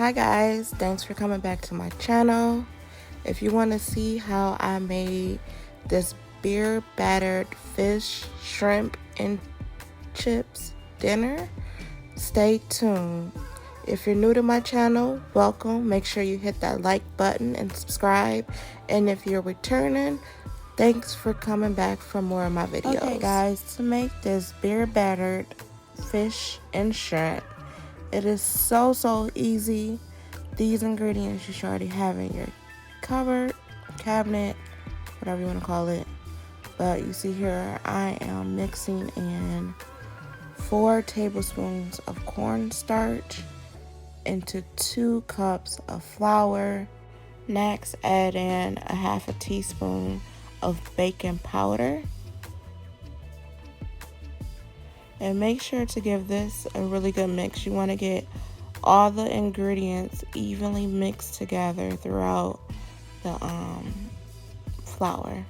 Hi guys, thanks for coming back to my channel. If you want to see how I made this beer battered fish, shrimp, and chips dinner, stay tuned. If you're new to my channel, welcome. Make sure you hit that like button and subscribe. And if you're returning, thanks for coming back for more of my videos. Okay guys, to make this beer battered fish and shrimp, it is so easy. These ingredients you should already have in your cupboard, cabinet, whatever you want to call it. But you see here, I am mixing in 4 tablespoons of cornstarch into 2 cups of flour. Next, add in a half a teaspoon of baking powder. And make sure to give this a really good mix. You want to get all the ingredients evenly mixed together throughout the flour.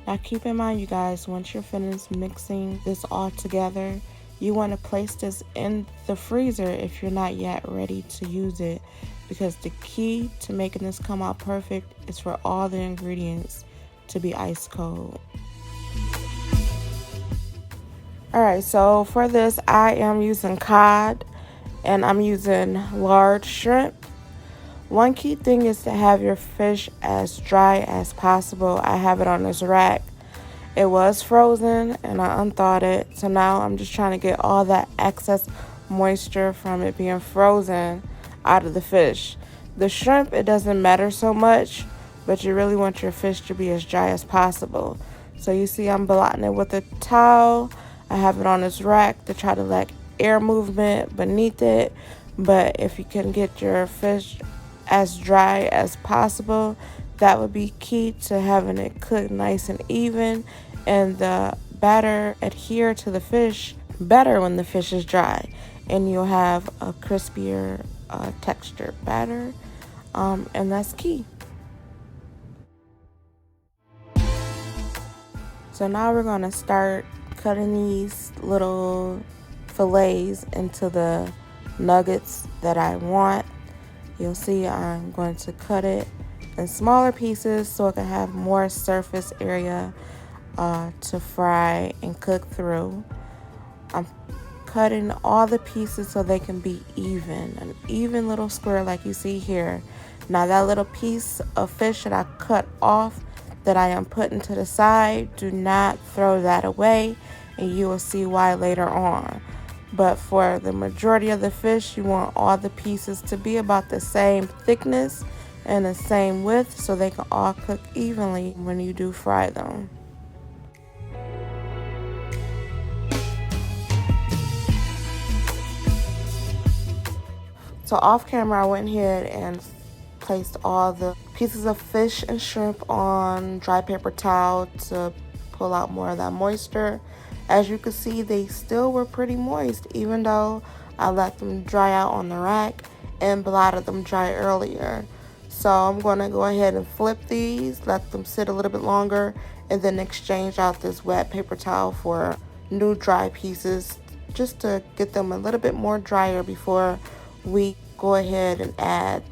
Now keep in mind, you guys, once you're finished mixing this all together, you want to place this in the freezer if you're not yet ready to use it, because the key to making this come out perfect is for all the ingredients to be ice cold. Alright, so for this I am using cod and I'm using large shrimp. One key thing is to have your fish as dry as possible. I have it on this rack. It was frozen and I unthawed it, so now I'm just trying to get all that excess moisture from it being frozen out of the fish. The shrimp, it doesn't matter so much, but you really want your fish to be as dry as possible. So you see I'm blotting it with a towel. I have it on this rack to try to let air movement beneath it, but if you can get your fish as dry as possible, that would be key to having it cook nice and even, and the batter adhere to the fish better when the fish is dry, and you'll have a crispier texture batter, and that's key. So now we're going to start cutting these little fillets into the nuggets that I want. You'll see I'm going to cut it in smaller pieces so it can have more surface area to fry and cook through. I'm cutting all the pieces so they can be even, an even little square like you see here. Now that little piece of fish that I cut off that I am putting to the side, do not throw that away, and you will see why later on. But for the majority of the fish, you want all the pieces to be about the same thickness and the same width so they can all cook evenly when you do fry them. So off camera, I went ahead and placed all the pieces of fish and shrimp on dry paper towel to pull out more of that moisture. As you can see, they still were pretty moist even though I let them dry out on the rack and blotted them dry earlier. So I'm going to go ahead and flip these, let them sit a little bit longer, and then exchange out this wet paper towel for new dry pieces just to get them a little bit more drier before we go ahead and add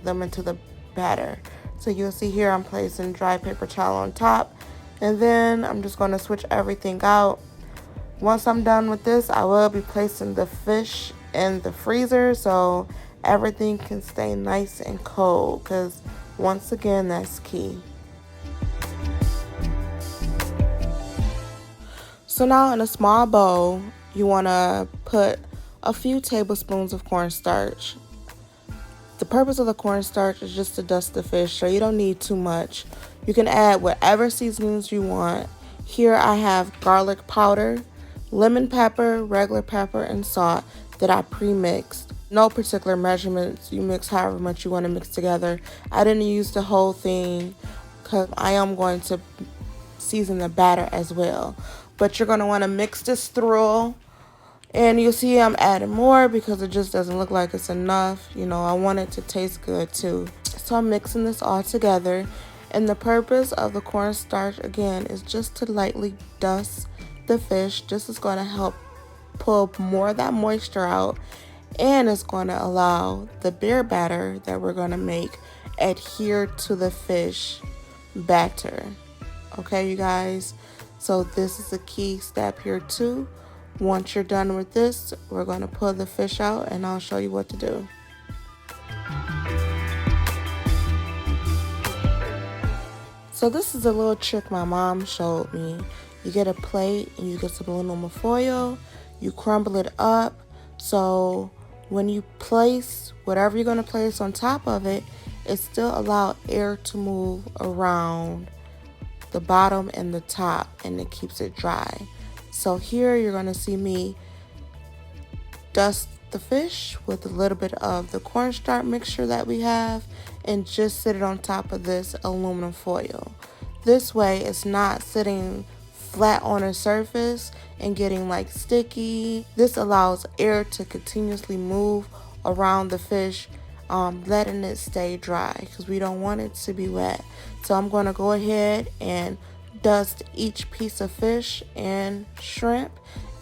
them into the batter. So you'll see here I'm placing dry paper towel on top, and then I'm just going to switch everything out. Once I'm done with this, I will be placing the fish in the freezer so everything can stay nice and cold, because once again, that's key. So now in a small bowl, you want to put a few tablespoons of cornstarch. The purpose of the cornstarch is just to dust the fish, so you don't need too much. You can add whatever seasonings you want. Here I have garlic powder, lemon pepper, regular pepper, and salt that I pre-mixed. No particular measurements. You mix however much you want to mix together. I didn't use the whole thing because I am going to season the batter as well. But you're going to want to mix this through. And you'll see I'm adding more because it just doesn't look like it's enough. You know, I want it to taste good too. So I'm mixing this all together. And the purpose of the cornstarch, again, is just to lightly dust the fish. This is going to help pull more of that moisture out And it's going to allow the beer batter that we're going to make adhere to the fish batter. Okay, you guys? So this is a key step here too. Once you're done with this, we're going to pull the fish out and I'll show you what to do. So this is a little trick my mom showed me. You get a plate and you get some aluminum foil, you crumble it up, so when you place whatever you're going to place on top of it, it still allows air to move around the bottom and the top, and it keeps it dry. So here you're going to see me dust the fish with a little bit of the cornstarch mixture that we have and just sit it on top of this aluminum foil. This way it's not sitting flat on a surface and getting like sticky. This allows air to continuously move around the fish, letting it stay dry because we don't want it to be wet. So I'm going to go ahead and dust each piece of fish and shrimp,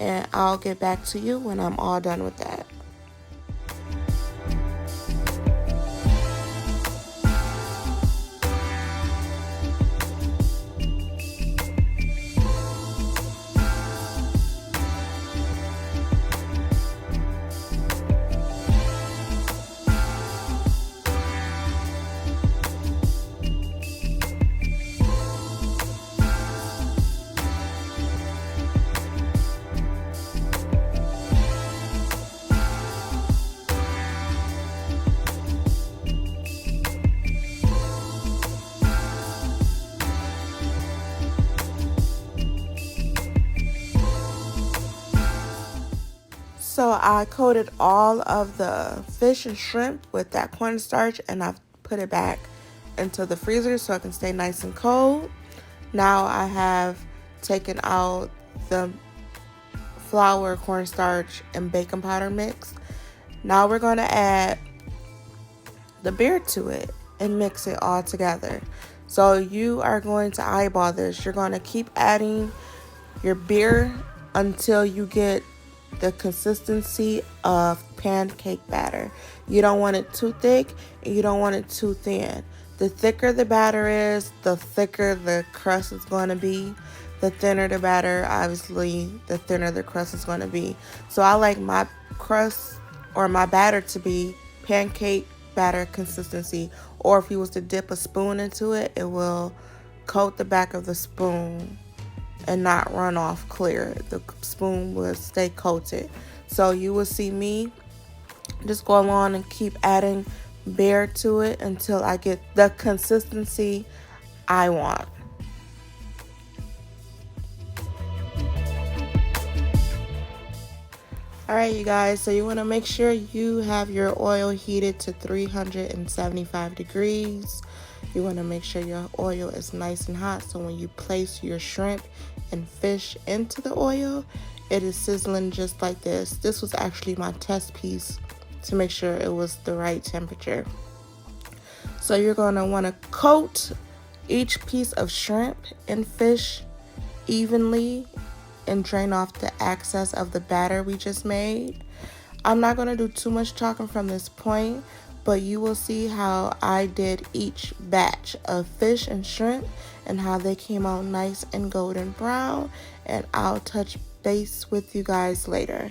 and I'll get back to you when I'm all done with that. So I coated all of the fish and shrimp with that cornstarch and I've put it back into the freezer so it can stay nice and cold. Now I have taken out the flour, cornstarch, and baking powder mix. Now we're going to add the beer to it and mix it all together. So you are going to eyeball this. You're going to keep adding your beer until you get the consistency of pancake batter. You don't want it too thick and you don't want it too thin. The thicker the batter is, the thicker the crust is going to be. The thinner the batter, obviously, the thinner the crust is going to be. So I like my crust or my batter to be pancake batter consistency. Or if you was to dip a spoon into it, it will coat the back of the spoon and not run off clear. The spoon will stay coated. So you will see me just go along and keep adding beer to it until I get the consistency I want. Alright, you guys, so you want to make sure you have your oil heated to 375 degrees. You want to make sure your oil is nice and hot so when you place your shrimp and fish into the oil, it is sizzling just like this. This was actually my test piece to make sure it was the right temperature. So you're going to want to coat each piece of shrimp and fish evenly and drain off the excess of the batter we just made. I'm not going to do too much talking from this point, but you will see how I did each batch of fish and shrimp and how they came out nice and golden brown, and I'll touch base with you guys later.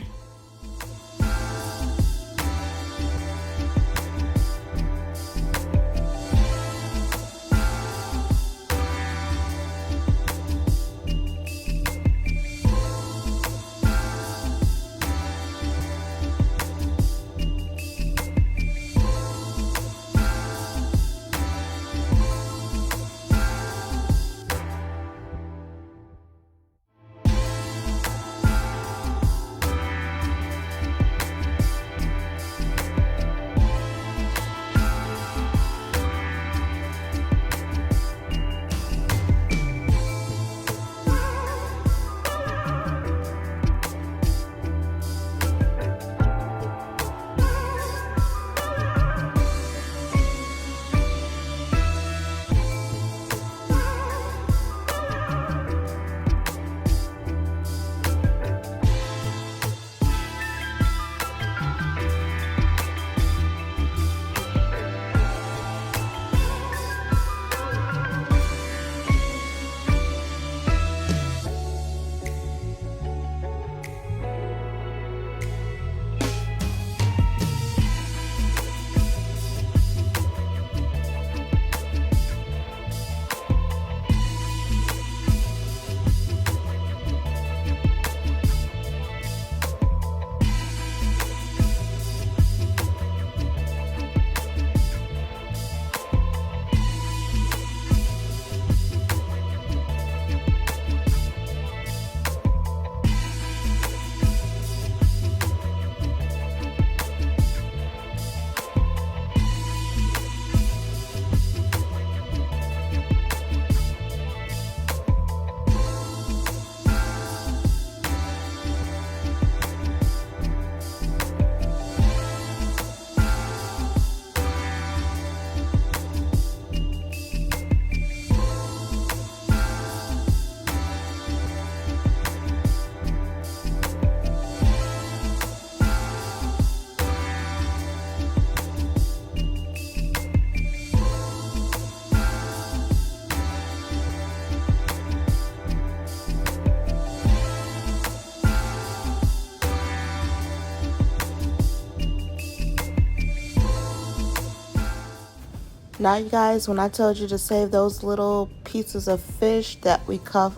Now, you guys, when I told you to save those little pieces of fish that we cut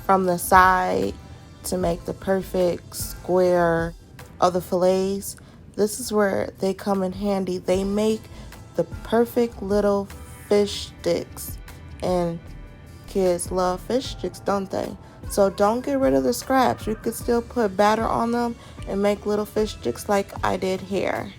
from the side to make the perfect square of the fillets, this is where they come in handy. They make the perfect little fish sticks, and kids love fish sticks, don't they? So don't get rid of the scraps. You could still put batter on them and make little fish sticks like I did here.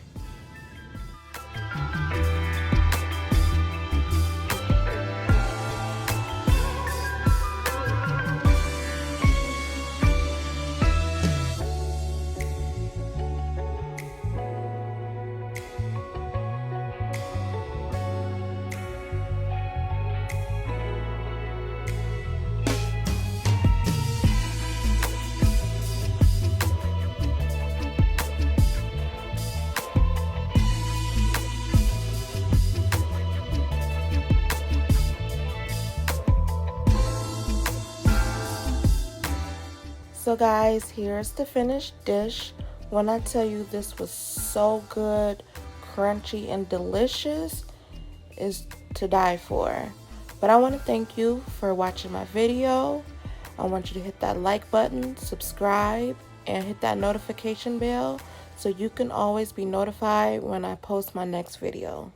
So guys, here's the finished dish. When I tell you this was so good, crunchy, and delicious, is to die for. But I want to thank you for watching my video. I want you to hit that like button, subscribe, and hit that notification bell so you can always be notified when I post my next video.